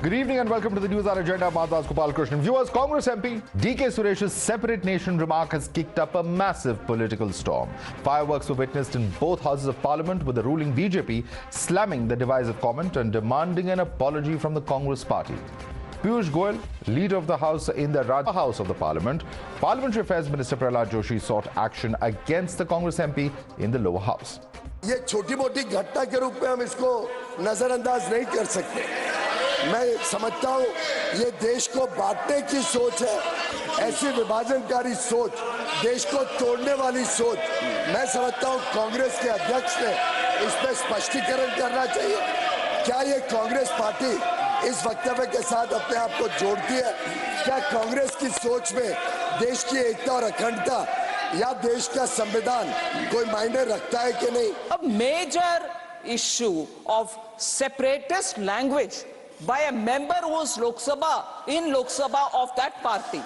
Good evening and welcome to the Newshour Agenda. Madhavdas G. Viewers, Congress MP DK Suresh's separate nation remark has kicked up a massive political storm. Fireworks were witnessed in both houses of Parliament, with the ruling BJP slamming the divisive comment and demanding an apology from the Congress party. Piyush Goyal, leader of the House in the Rajya House of the Parliament, Parliamentary Affairs Minister Prahlad Joshi sought action against the Congress MP in the lower house. ये छोटी मोटी घटना के रूप में हम इसको नजरअंदाज नहीं कर सकते। मैं समझता हूँ ये देश को बांटने की सोच है, ऐसी विभाजनकारी सोच, देश को तोड़ने वाली सोच। मैं समझता हूँ कांग्रेस के अध्यक्ष ने इस पर स्पष्टीकरण करना चाहिए। क्या ये कांग्रेस पार्टी इस वक्तव्य के साथ अपने आप को जोड़ती है? क्या कांग्रेस की सोच में देश की एकता और अखंडता या देश का संविधान कोई मायने रखता है कि नहीं? A major issue of separatist language by a member who is Lok Sabha of that party,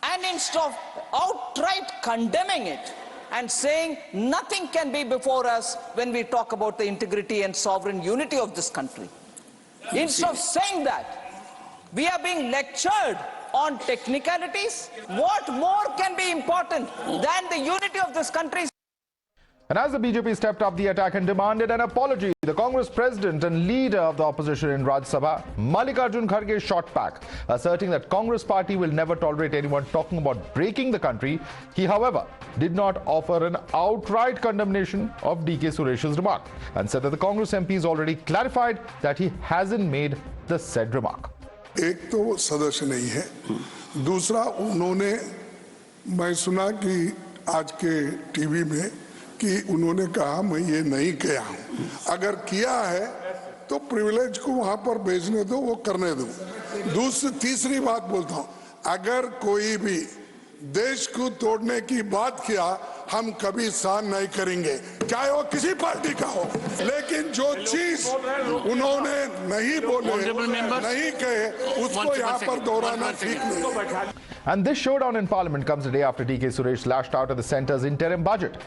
and instead of outright condemning it and saying nothing can be before us when we talk about the integrity and sovereign unity of this country, instead of saying that, we are being lectured on technicalities. What more can be important than the unity of this country? And as the BJP stepped up the attack and demanded an apology, the Congress president and leader of the opposition in Rajya Sabha, Mallikarjun Kharge, shot back, asserting that Congress party will never tolerate anyone talking about breaking the country. He, however, did not offer an outright condemnation of DK Suresh's remark and said that the Congress MP has already clarified that he hasn't made the said remark. एक तो वो सदस्य नहीं है, दूसरा उन्होंने, मैं सुना कि आज के टीवी में कि उन्होंने कहा मैं ये नहीं किया हूं। अगर किया है तो प्रिविलेज को वहां पर भेजने दो, वो करने दो। तीसरी बात बोलता हूं, अगर कोई भी देश को तोड़ने की बात किया हम कभी सहन नहीं करेंगे, चाहे वो किसी पार्टी का हो। लेकिन जो चीज उन्होंने नहीं बोले, नहीं कहे, उसको यहाँ पर दोहराना ठीक नहीं। And this showdown in Parliament comes a day after DK Suresh lashed out at the centre's interim budget.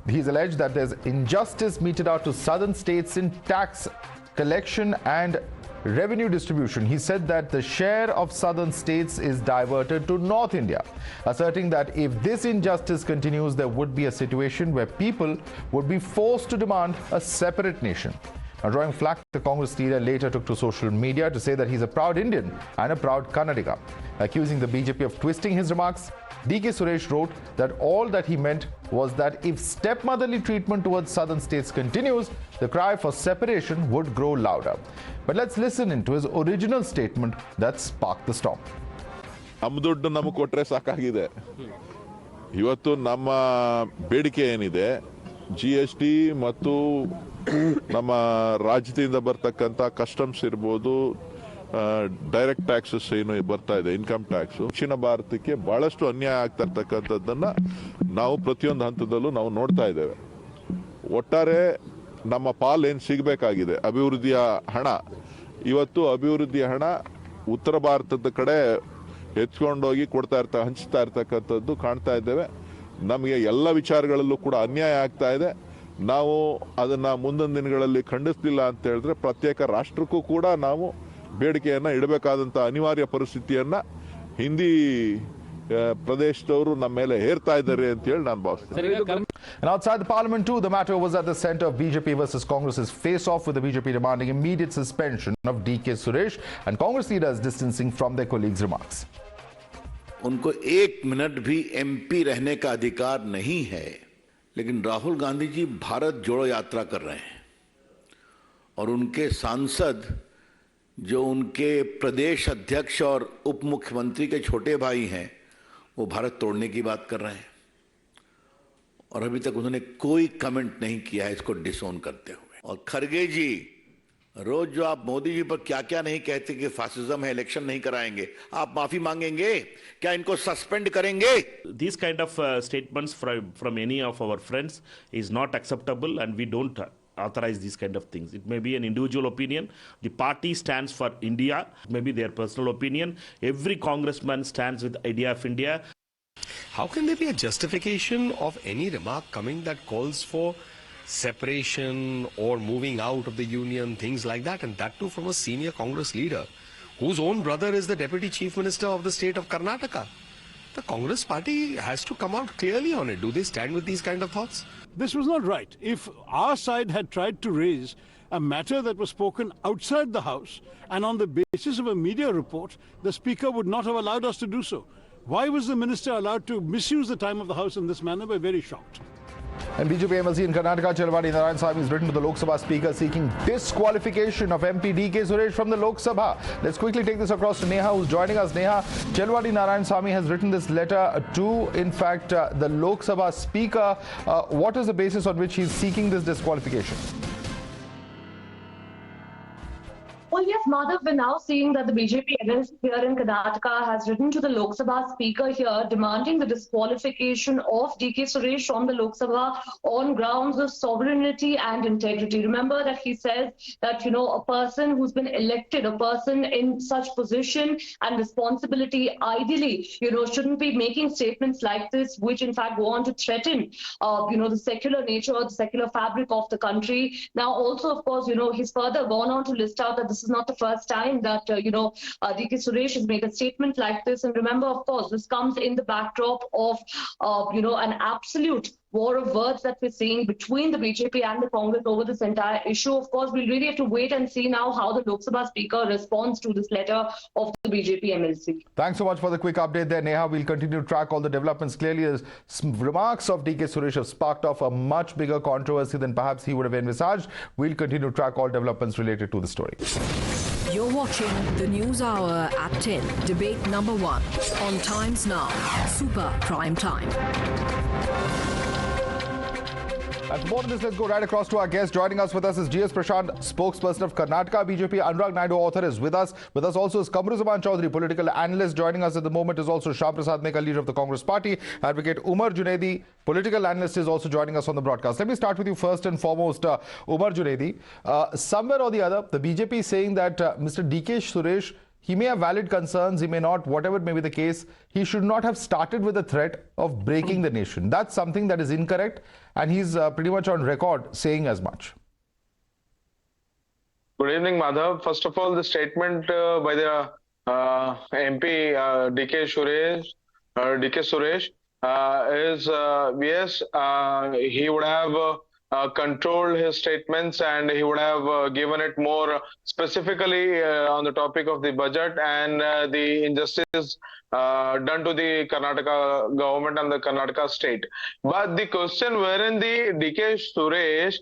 He's alleged that there's injustice meted out to southern states in tax collection and revenue distribution. He said that the share of southern states is diverted to North India, asserting that if this injustice continues, there would be a situation where people would be forced to demand a separate nation. Now, drawing flack, the Congress leader later took to social media to say that he's a proud Indian and a proud Karnataka. Accusing the BJP of twisting his remarks, DK Suresh wrote that all that he meant was that if stepmotherly treatment towards southern states continues, the cry for separation would grow louder. But let's listen into his original statement that sparked the storm. ದುಡ್ಡು ನಮಗೆ ಕೊಟ್ಟರೆ ಸಾಕಾಗಿದೆ. ಇವತ್ತು ನಮ್ಮ ಬೇಡಿಕೆ ಏನಿದೆ, GST ಮತ್ತು ನಮ್ಮ ರಾಜ್ಯದಿಂದ ಬರ್ತಕ್ಕಂಥ ಕಸ್ಟಮ್ಸ್ ಇರ್ಬೋದು, ಡೈರೆಕ್ಟ್ ಟ್ಯಾಕ್ಸಸ್ ಏನು ಬರ್ತಾ ಇದೆ, ಇನ್ಕಮ್ ಟ್ಯಾಕ್ಸ್, ದಕ್ಷಿಣ ಭಾರತಕ್ಕೆ ಬಹಳಷ್ಟು ಅನ್ಯಾಯ ಆಗ್ತಾ ಇರ್ತಕ್ಕಂಥದ್ದನ್ನ ನಾವು ಪ್ರತಿಯೊಂದು ಹಂತದಲ್ಲೂ ನಾವು ನೋಡ್ತಾ ಇದ್ದೇವೆ. ಒಟ್ಟಾರೆ ನಮ್ಮ ಪಾಲ್ ಏನು ಸಿಗಬೇಕಾಗಿದೆ ಅಭಿವೃದ್ಧಿಯ ಹಣ, ಇವತ್ತು ಅಭಿವೃದ್ಧಿಯ ಹಣ ಉತ್ತರ ಭಾರತದ ಕಡೆ ಎತ್ಕೊಂಡೋಗಿ ಹಂಚ್ತಾ ಇರ್ತಕ್ಕಂಥದ್ದು ಕಾಣ್ತಾ ಇದ್ದೇವೆ. ನಮಗೆ ಎಲ್ಲ ವಿಚಾರಗಳಲ್ಲೂ ಕೂಡ ಅನ್ಯಾಯ ಆಗ್ತಾ ಇದೆ. ನಾವು ಅದನ್ನ ಮುಂದಿನ ದಿನಗಳಲ್ಲಿ ಖಂಡಿಸಲಿಲ್ಲ ಅಂತ ಹೇಳಿದ್ರೆ ಪ್ರತ್ಯೇಕ ರಾಷ್ಟ್ರಕ್ಕೂ ಕೂಡ ನಾವು ಬೇಡಿಕೆಯನ್ನ ಇಡಬೇಕಾದಂತ ಅನಿವಾರ್ಯ ಪರಿಸ್ಥಿತಿಯನ್ನ ಹಿಂದಿ ಪ್ರದೇಶದವರು ನಮ್ಮ ಮೇಲೆ ಹೇರ್ತಾ ಇದ್ದಾರೆ ಅಂತ ಹೇಳಿ ನಾನು ಭಾವಿಸ್ತೇನೆ. And outside the Parliament too, the matter was at the center of BJP versus Congress's face-off, with the BJP demanding immediate suspension of DK Suresh and Congress leaders distancing from their colleagues' remarks. उनको एक minute भी MP रहने का अधिकार नहीं है, लेकिन राहुल गांधी जी भारत जोड़ो यात्रा कर रहे हैं और उनके सांसद जो उनके प्रदेश अध्यक्ष और उप मुख्यमंत्री के छोटे भाई हैं, वो भारत तोड़ने की बात कर रहे हैं और अभी तक उन्होंने कोई कमेंट नहीं किया है इसको डिसोन करते हुए। और खरगे जी, रोज जो आप मोदी जी पर क्या क्या नहीं कहते कि फासिज्म है, इलेक्शन नहीं कराएंगे, आप माफी मांगेंगे क्या, इनको सस्पेंड करेंगे? These kind of statements from any of our friends is not acceptable, and we don't authorize these kind of things. It may be an individual opinion. The party stands for India. It may be their personal opinion. Every congressman stands with the idea of India. How can there be a justification of any remark coming that calls for separation or moving out of the union, things like that, and that too from a senior Congress leader whose own brother is the Deputy Chief Minister of the state of Karnataka. The Congress party has to come out clearly on it. Do they stand with these kind of thoughts? This was not right. If our side had tried to raise a matter that was spoken outside the House and on the basis of a media report, the Speaker would not have allowed us to do so. Why was the Minister allowed to misuse the time of the House in this manner? We're very shocked. And BJP MLC in Karnataka, Chelwadi Narayanasamy, has written to the Lok Sabha Speaker seeking disqualification of MP DK Suresh from the Lok Sabha. Let's quickly take this across to Neha, who's joining us. Neha, Chelwadi Narayanasamy has written this letter to, in fact, the Lok Sabha Speaker. What is the basis on which he's seeking this disqualification? Well, yes, Madhav, we're now seeing that the BJP MLC here in Karnataka has written to the Lok Sabha Speaker here demanding the disqualification of DK Suresh from the Lok Sabha on grounds of sovereignty and integrity. Remember that he says that, a person who's been elected, a person in such position and responsibility, ideally, shouldn't be making statements like this, which in fact go on to threaten, the secular nature, the secular fabric of the country. Now, also, of course, he's further gone on to list out that this is not the first time that, DK Suresh has made a statement like this. And remember, of course, this comes in the backdrop of, an absolute war of words that we're seeing between the BJP and the Congress over this entire issue. Of course, we'll really have to wait and see now how the Lok Sabha Speaker responds to this letter of the BJP MLC. Thanks so much for the quick update there, Neha. We'll continue to track all the developments. Clearly, the remarks of DK Suresh have sparked off a much bigger controversy than perhaps he would have envisaged. We'll continue to track all developments related to the story. You're watching the News Hour at 10, debate number 1 on Times Now, Super Prime Time. And for more on this, let's go right across to our guest. Joining us with us is GS Prashant, spokesperson of Karnataka BJP. Anurag Naidu, author, is with us. With us also is Kamruzaman Chaudhary, political analyst. Joining us at the moment is also Shah Prasad Mekha, leader of the Congress party. Advocate Umar Junaidi, political analyst, is also joining us on the broadcast. Let me start with you first and foremost, Umar Junaidi. Somewhere or the other, the BJP is saying that Mr. DK Suresh, he may have valid concerns, he may not, whatever may be the case, he should not have started with the threat of breaking the nation. That's something that is incorrect, and he's pretty much on record saying as much. Good evening, Madhav. First of all, the statement by the MP DK Suresh is yes, he would have controlled his statements and he would have given it more specifically on the topic of the budget and the injustice done to the Karnataka government and the Karnataka state. But the question wherein the DK Suresh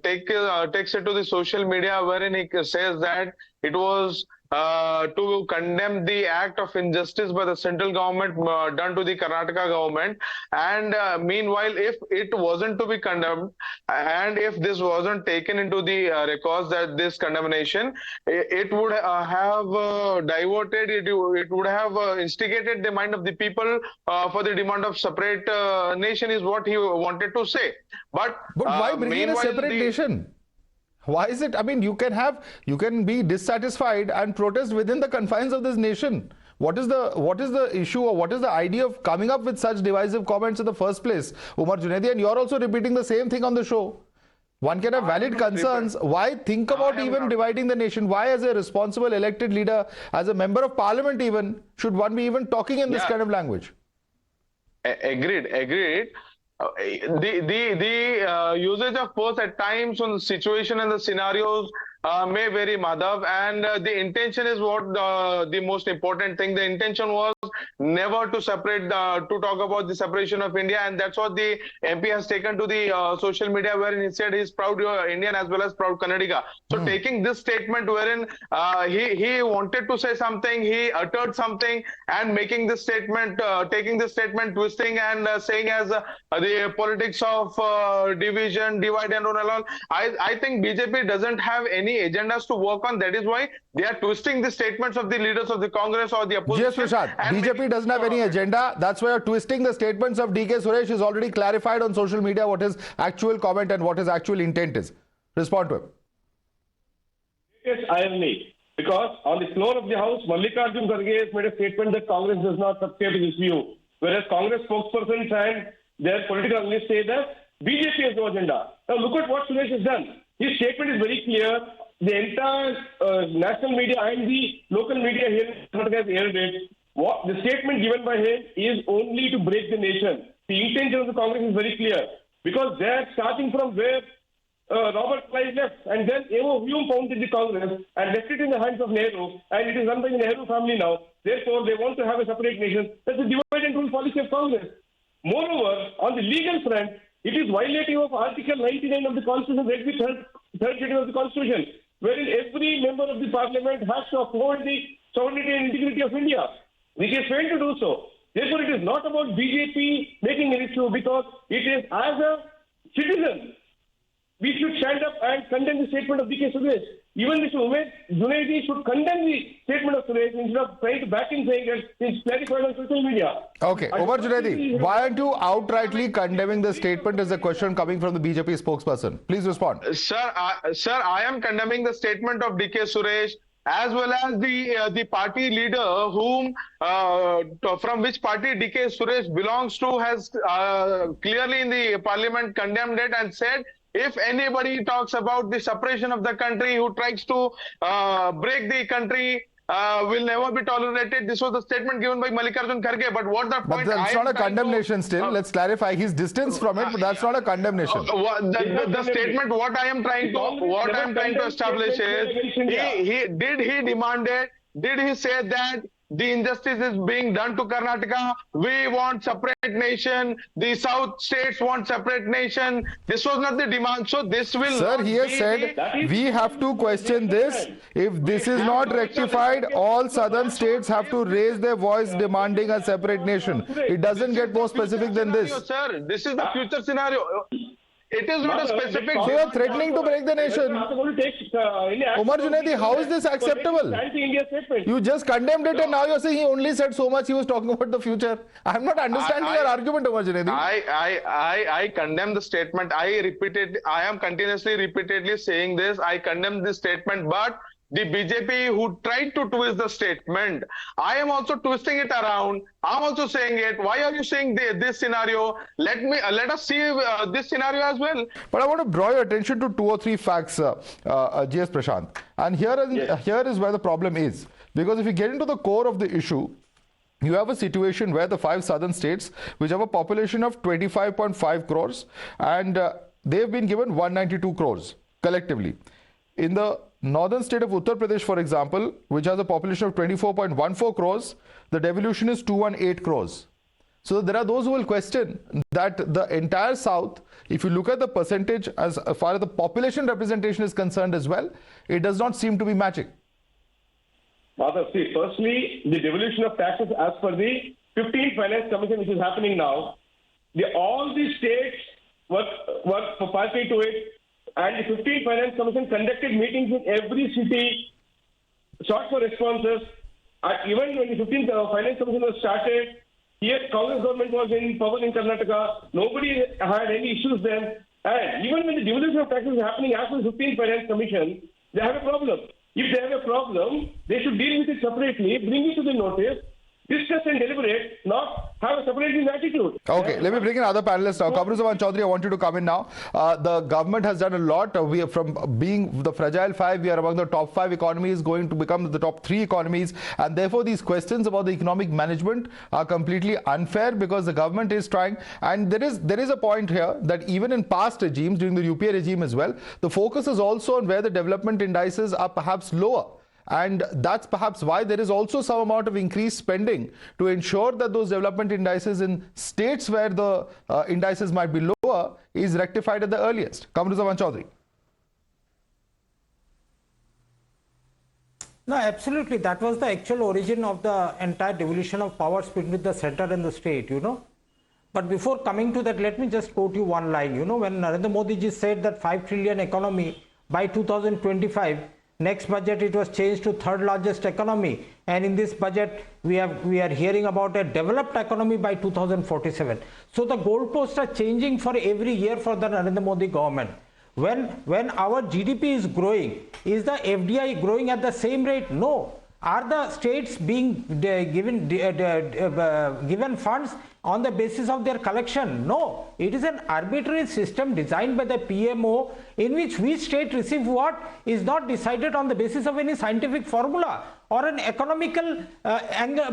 takes it to the social media wherein he says that it was to condemn the act of injustice by the central government done to the Karnataka government, and meanwhile, if it wasn't to be condemned and if this wasn't taken into the records, that this condemnation, it would have diverted, it would have instigated the mind of the people for the demand of separate nation is what he wanted to say. But why bring in a separate nation? Why is it? I mean, you can be dissatisfied and protest within the confines of this nation. What is the issue, or what is the idea of coming up with such divisive comments in the first place, Umar Junaidi? And you're also repeating the same thing on the show. One can have valid concerns. Why think about even dividing the nation? Why, as a responsible elected leader, as a member of parliament even, should one be even talking in this kind of language? Agreed. The usage of force at times on the situation and the scenarios may vary, Madhav, and the intention is what the most important thing. The intention was never to separate, to talk about the separation of India, and that's what the MP has taken to the social media, wherein he said he's proud Indian as well as proud Kannadiga. So taking this statement wherein he wanted to say something, he uttered something, and making this statement, taking this statement, twisting and saying as the politics of division, divide and all. I think BJP doesn't have any agendas to work on. That is why they are twisting the statements of the leaders of the Congress or the opposition. Yes, Prashad, BJP doesn't have any agenda. That's why you're twisting the statements of DK Suresh. Is already clarified on social media what his actual comment and what his actual intent is. Respond to him. Yes, irony. Because on the floor of the House, Mallikarjun Kharge has made a statement that Congress does not subscribe to this view. Whereas Congress spokespersons and their political analysts say that BJP has no agenda. Now look at what Suresh has done. His statement is very clear. the entire national media and the local media here in Karnataka has aired it. What the statement given by him is only to break the nation. The intention of the Congress is very clear because they are starting from where Robert Clive left, and then Evo Hume founded the Congress and left it in the hands of Nehru, and it is run by the Nehru family now. Therefore, they want to have a separate nation. That's the divide and rule policy of Congress. Moreover, on the legal front, it is violating of Article 99 of the Constitution, read the third schedule of the Constitution, wherein every member of the Parliament has to uphold the sovereignty and integrity of India, which is failed to do so. Therefore, it is not about BJP making an issue because it is as a citizen, we should stand up and condemn the statement of DK Suresh. Even Mr. Umesh Junaidi should condemn the statement of Suresh instead of trying to back him saying that it's clarified on social media. Okay, Umar Junaidi, why aren't you outrightly condemning the statement is a question coming from the BJP spokesperson. Please respond. Sir, I am condemning the statement of DK Suresh as well as the party leader whom from which party DK Suresh belongs to has clearly in the parliament condemned it and said if anybody talks about the separation of the country, who tries to break the country, will never be tolerated. This was the statement given by Mallikarjun Kharge. But what the point? But that's not a condemnation still. Let's clarify. He's distanced from it, but that's not a condemnation. The statement, what I am trying to establish is, did he say that the injustice is being done to Karnataka? We want separate nation. The South states want separate nation. This was not the demand. So this will. Sir, he has said we have to question this. If this is not rectified, all southern states have to raise their voice demanding a separate nation. It doesn't get more specific than this. Sir, this is the future scenario. It is not a specific. So you are threatening to break the nation. Umar Junaidi, how is this acceptable? You just condemned it and now you are saying he only said so much, he was talking about the future. I am not understanding your argument, Umar Junaidi. I condemn the statement. I am continuously, repeatedly saying this. I condemn this statement, but the BJP who tried to twist the statement, I am also twisting it around. I'm also saying it. Why are you saying this scenario? Let us see this scenario as well. But I want to draw your attention to 2 or 3 facts, GS Prashant. And here is where the problem is. Because if you get into the core of the issue, you have a situation where the 5 southern states, which have a population of 25.5 crores, and they've been given 192 crores collectively. In the northern state of Uttar Pradesh, for example, which has a population of 24.14 crores, the devolution is 218 crores. So there are those who will question that the entire South, if you look at the percentage as far as the population representation is concerned as well, it does not seem to be matching. Madhav, see, firstly, the devolution of taxes as per the 15th Finance Commission, which is happening now, all the states were party to it. And the 15th Finance Commission conducted meetings in every city, sought for responses. Even when the 15th Finance Commission was started, here Congress government was in power in Karnataka. Nobody had any issues then. And even when the devolution of taxes is happening after the 15th Finance Commission, they have a problem. If they have a problem, they should deal with it separately, bring it to the notice, discuss and deliberate, not have a separating attitude. Okay, let me bring in other panelists now. Kamruzaman Chaudhary, I want you to come in now. The government has done a lot. We are from being the fragile 5, we are among the top 5 economies, going to become the top 3 economies. And therefore, these questions about the economic management are completely unfair because the government is trying. And there is a point here that even in past regimes, during the UPA regime as well, the focus is also on where the development indices are perhaps lower. And that's perhaps why there is also some amount of increased spending to ensure that those development indices in states where the indices might be lower is rectified at the earliest. Kamruzaman Chaudhary. No, absolutely. That was the actual origin of the entire devolution of powers between the center and the state, But before coming to that, let me just quote you one line. When Narendra Modi ji said that 5 trillion economy by 2025, next budget it was changed to 3rd largest economy, and in this budget we are hearing about a developed economy by 2047. So the goalposts are changing for every year for the Narendra Modi government. When our GDP is growing, is the FDI growing at the same rate? No. Are the states being given funds on the basis of their collection. No, it is an arbitrary system designed by the PMO in which state receive what is not decided on the basis of any scientific formula or an economical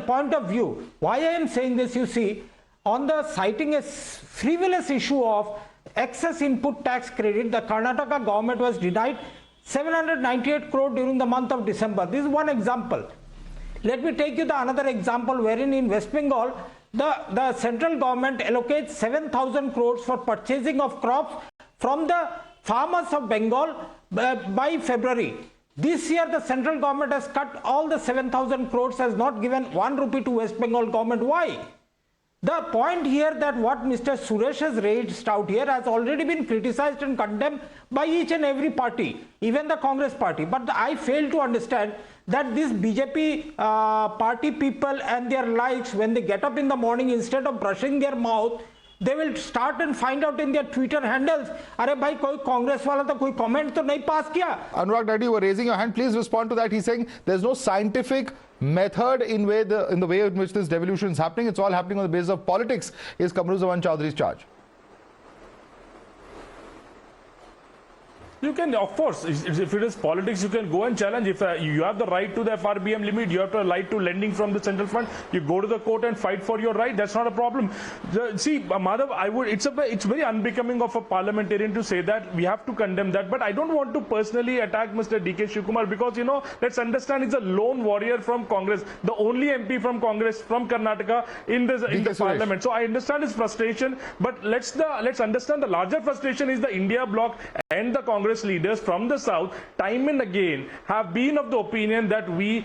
point of view. Why I am saying this, you see, on the citing a frivolous issue of excess input tax credit, the Karnataka government was denied 798 crore during the month of December. This is one example. Let me take you the another example wherein in West Bengal, the central government allocates 7,000 crores for purchasing of crops from the farmers of Bengal by February. This year the central government has cut all the 7,000 crores, has not given 1 rupee to West Bengal government. Why? The point here that what Mr. Suresh has raised out here has already been criticized and condemned by each and every party, even the Congress party. But I fail to understand that this BJP party people and their likes, when they get up in the morning, instead of brushing their mouth, they will start and find out in their Twitter handles, "Arey bhai, koi Congress wala to koi comment to nahi pass kiya." Anurag Naidu, you were raising your hand. Please respond to that. He's saying there's no scientific method in the way in which this devolution is happening. It's all happening on the basis of politics. Is Kamruzaman Chowdhury's charge? You can, of course, if it is politics, you can go and challenge. If you have the right to the FRBM limit, you have the right to lending from the central fund, you go to the court and fight for your right. That's not a problem. See, Madhav, it's very unbecoming of a parliamentarian to say that. We have to condemn that. But I don't want to personally attack Mr. DK Suresh Kumar because, you know, let's understand he's a lone warrior from Congress, the only MP from Congress from Karnataka in the parliament. So I understand his frustration, but let's understand the larger frustration is the India bloc and the Congress leaders from the south time and again have been of the opinion that we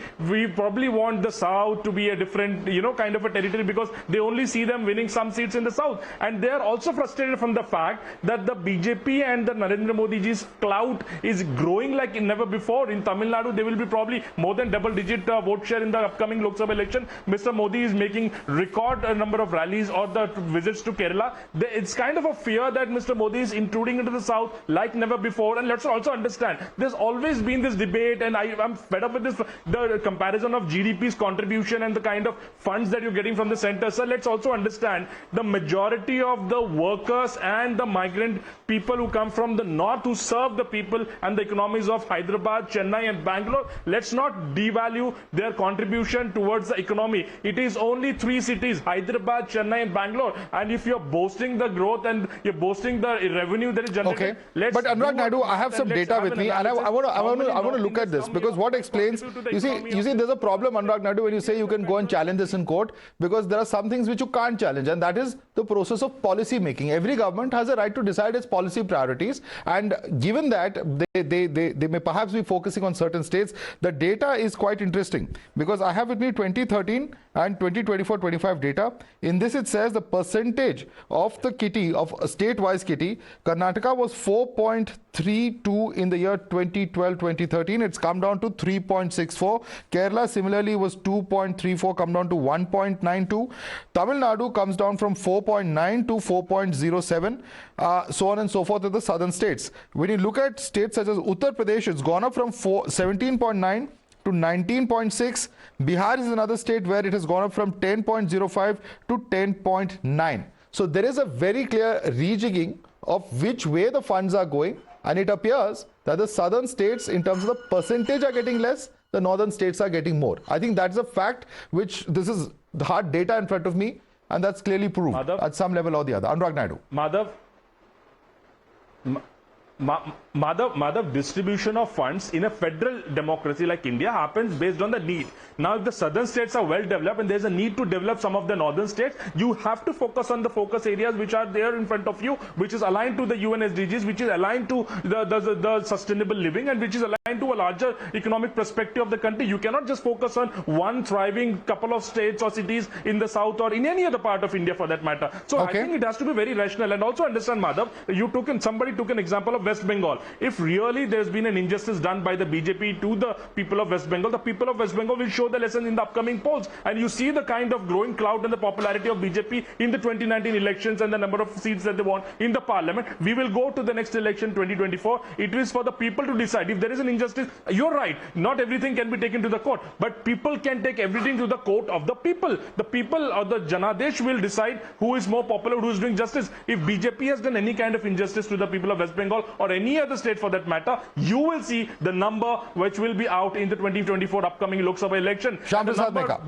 probably want the south to be a different, you know, kind of a territory because they only see them winning some seats in the south, and they are also frustrated from the fact that the BJP and the Narendra Modi ji's clout is growing like never before. In Tamil Nadu there will be probably more than double-digit vote share in the upcoming Lok Sabha election. Mr. Modi is making record number of rallies or the visits to Kerala. It's kind of a fear that Mr. Modi is intruding into the south like never before. And let's also understand, there's always been this debate, and I'm fed up with this, the comparison of GDP's contribution and the kind of funds that you're getting from the center. So let's also understand the majority of the workers and the migrant people who come from the north who serve the people and the economies of Hyderabad, Chennai and Bangalore. Let's not devalue their contribution towards the economy. It is only 3 cities, Hyderabad, Chennai and Bangalore. And if you're boasting the growth and you're boasting the revenue that is generated, but Anurag Naidu, I have some data with me, and I want to look at this because what explains, you see, there's a problem, Anurag Naidu, when you say you can go and challenge this in court, because there are some things which you can't challenge, and that is the process of policy making. Every government has a right to decide its policy priorities, and given that they may perhaps be focusing on certain states, the data is quite interesting because I have with me 2013 and 2024-25 data. In this it says the percentage of the kitty, of state-wise kitty, Karnataka was 4.32 in the year 2012-2013. It's come down to 3.64. Kerala similarly was 2.34, come down to 1.92. Tamil Nadu comes down from 4.9 to 4.07. So on and so forth with the southern states. When you look at states such as Uttar Pradesh, it's gone up from 17.9 to 19.6. Bihar is another state where it has gone up from 10.05 to 10.9. So there is a very clear rejigging of which way the funds are going, and it appears that the southern states in terms of the percentage are getting less, the northern states are getting more. I think that's a fact which, this is the hard data in front of me, and that's clearly proved at some level or the other. Anurag Naidu. Madhav, distribution of funds in a federal democracy like India happens based on the need. Now, if the southern states are well developed and there's a need to develop some of the northern states, you have to focus on the focus areas which are there in front of you, which is aligned to the UN SDGs, which is aligned to the sustainable living, and which is aligned to a larger economic perspective of the country. You cannot just focus on one thriving couple of states or cities in the south or in any other part of India for that matter. So I think it has to be very rational, and also understand, Madhav, somebody took an example of of West Bengal. If really there's been an injustice done by the BJP to the people of West Bengal, the people of West Bengal will show the lesson in the upcoming polls. And you see the kind of growing clout and the popularity of BJP in the 2019 elections and the number of seats that they won in the parliament. We will go to the next election, 2024. It is for the people to decide. If there is an injustice, you're right, not everything can be taken to the court, but people can take everything to the court of the people. The people or the Janadesh will decide who is more popular, who is doing justice. If BJP has done any kind of injustice to the people of West Bengal or any other state for that matter, you will see the number which will be out in the 2024 upcoming Lok Sabha election.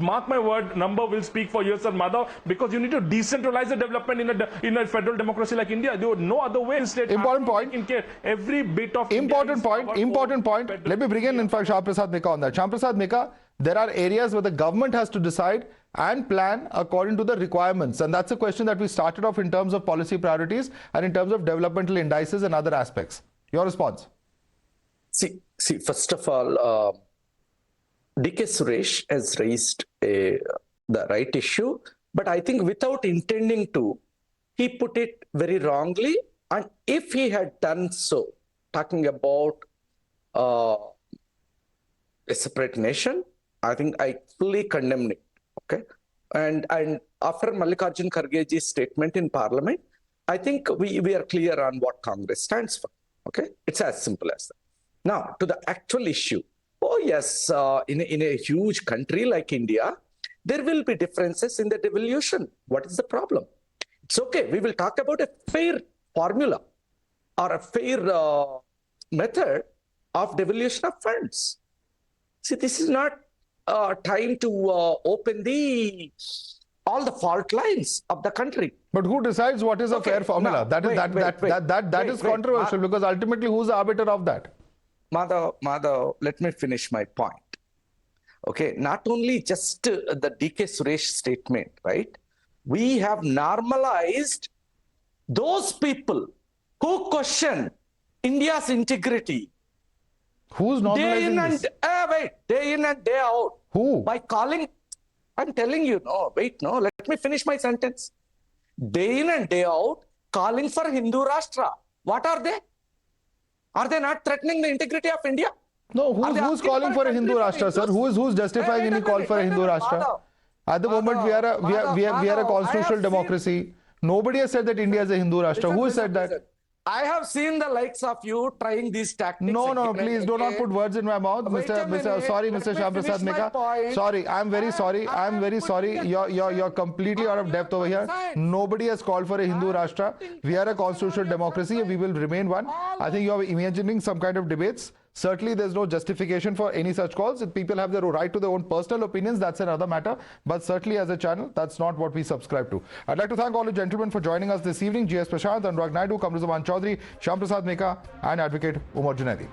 Mark my word, number will speak for yourself, Madhav, because you need to decentralize the development in a federal democracy like India. There was no other way. Important point. Every bit of important point. Let me bring in fact Shyam Prasad Meka on that. Shyam Prasad Meka, there are areas where the government has to decide and plan according to the requirements, and that's a question that we started off in terms of policy priorities and in terms of developmental indices and other aspects. Your response? See, first of all, DK Suresh has raised the right issue, but I think without intending to, he put it very wrongly. And if he had done so, talking about a separate nation, I think I fully condemn it. Okay, and after Mallikarjun Khargeji's statement in Parliament, I think we are clear on what Congress stands for. Okay, it's as simple as that. Now to the actual issue. Oh yes, in a huge country like India, there will be differences in the devolution. What is the problem? It's okay. We will talk about a fair formula or a fair method of devolution of funds. See, this is not time to open all the fault lines of the country. But who decides what is a fair formula? That is controversial because ultimately who's the arbiter of that? Madhav, let me finish my point. Okay, not only just the DK Suresh statement, right? We have normalized those people who question India's integrity. Who's normalizing this? Day in and day out. Who? By calling, I'm telling you, let me finish my sentence. Day in and day out, calling for Hindu Rashtra. What are they? Are they not threatening the integrity of India? No, who's calling for a Hindu Rashtra, sir? Who's justifying any call for a Hindu Rashtra? At the moment, we are a constitutional democracy. Nobody has said that India is a Hindu Rashtra. Who has said that? I have seen the likes of you trying these tactics. No, please do not put words in my mouth, Mr. Shyam Prasad Meka. Sorry, I'm very sorry. You're completely out of depth over here. Nobody has called for a Hindu Rashtra. We are a constitutional democracy and we will remain one. I think you are imagining some kind of debates. Certainly, there's no justification for any such calls. If people have their right to their own personal opinions, that's another matter. But certainly, as a channel, that's not what we subscribe to. I'd like to thank all the gentlemen for joining us this evening. G.S. Prashant, Anurag Naidu, Kamruzaman Chaudhary, Shyam Prasad Meka, and Advocate Umar Junaidi.